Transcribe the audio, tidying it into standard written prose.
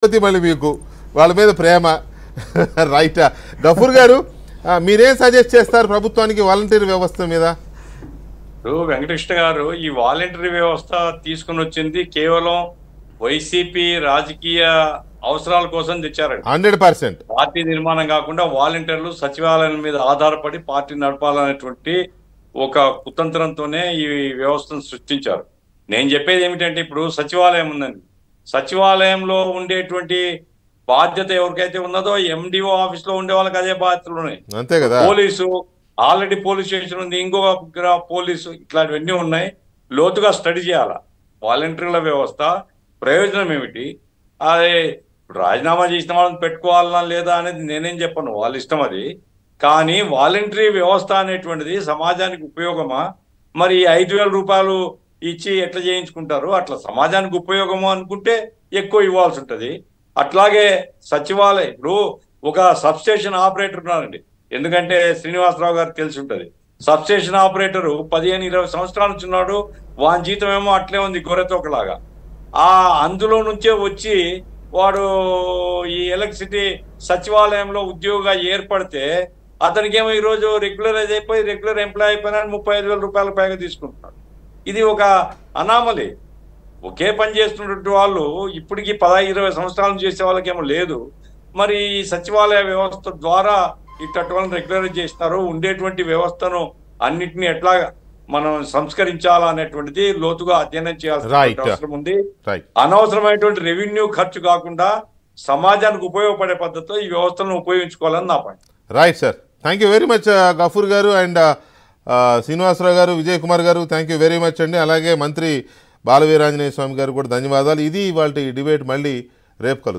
మళ్ళీ మీకు వాళ్ళ మీద ప్రేమ రైటా గఫూర్ గారు మీరేం సజెస్ట్ చేస్తారు ప్రభుత్వానికి వాలంటీర్ వ్యవస్థ మీద? వెంకటకృష్ణ గారు ఈ వాలంటరీ వ్యవస్థ తీసుకుని వచ్చింది కేవలం వైసీపీ రాజకీయ అవసరాల కోసం తెచ్చారండి. 100% పార్టీ నిర్మాణం కాకుండా వాలంటీర్లు సచివాలయం మీద ఆధారపడి పార్టీ నడపాలనేటువంటి ఒక కుతంత్రంతోనే ఈ వ్యవస్థను సృష్టించారు. నేను చెప్పేది ఏమిటంటే ఇప్పుడు సచివాలయం ఉందండి, సచివాలయంలో ఉండేటువంటి బాధ్యత ఎవరికైతే ఉన్నదో ఎండిఓ ఆఫీస్ లో ఉండే వాళ్ళకి అదే బాధ్యతలు ఉన్నాయి. అంతే కదా. పోలీసు ఆల్రెడీ పోలీస్ స్టేషన్ ఉంది, ఇంకొక పోలీసు, ఇట్లాంటివన్నీ ఉన్నాయి. లోతుగా స్టడీ చేయాల వాలంటీర్ల వ్యవస్థ ప్రయోజనం ఏమిటి, అదే రాజీనామా చేసిన వాళ్ళని పెట్టుకోవాలన్నా లేదా అనేది నేనేం చెప్పను, వాళ్ళ ఇష్టం అది. కానీ వాలంటరీ వ్యవస్థ అనేటువంటిది సమాజానికి ఉపయోగమా? మరి 5,000 రూపాయలు ఇచ్చి ఎట్లా చేయించుకుంటారు? అట్లా సమాజానికి ఉపయోగము అనుకుంటే ఎక్కువ ఇవ్వాల్సి ఉంటుంది. అట్లాగే సచివాలయం ఇప్పుడు ఒక సబ్స్టేషన్ ఆపరేటర్ ఉన్నారండి, ఎందుకంటే శ్రీనివాసరావు గారికి తెలిసి ఉంటుంది. సబ్స్టేషన్ ఆపరేటరు 15-20 సంవత్సరాల నుంచి ఉన్నాడు, వాని జీతం ఏమో అట్లే ఉంది గొర్రెతోకలాగా. అందులో నుంచే వచ్చి వాడు ఈ ఎలక్ట్రిసిటీ సచివాలయంలో ఉద్యోగిగా ఏర్పడితే అతనికేమో ఈరోజు రెగ్యులరైజ్ అయిపోయి రెగ్యులర్ ఎంప్లాయ్ అయిపోయినా 35,000 రూపాయల పైగా తీసుకుంటున్నాడు. ఇది ఒక అనామలీ. ఒకే పని చేస్తున్నటువంటి వాళ్ళు ఇప్పటికీ 10-20 సంవత్సరాలు చేసే వాళ్ళకేమో లేదు. మరి ఈ సచివాలయ వ్యవస్థ ద్వారా ఇట్టటి వాళ్ళని రెగ్యులరైజ్ చేస్తున్నారు. ఉండేటువంటి వ్యవస్థను అన్నిటినీ ఎట్లా మనం సంస్కరించాలనేటువంటిది లోతుగా అధ్యయనం చేయాల్సిన అవసరం ఉంది. అనవసరమైనటువంటి రెవెన్యూ ఖర్చు కాకుండా సమాజానికి ఉపయోగపడే పద్ధతిలో ఈ వ్యవస్థను ఉపయోగించుకోవాలని నా point. Right sir, thank you very much Gafoor garu and Srinivasarao గారు, విజయ్ కుమార్ గారు, థ్యాంక్ యూ వెరీ మచ్ అండి. అలాగే మంత్రి బాలవీరాంజనేయ స్వామి గారు కూడా ధన్యవాదాలు. ఇది ఇవాళ డిబేట్, మళ్ళీ రేపు కలుద్దాం.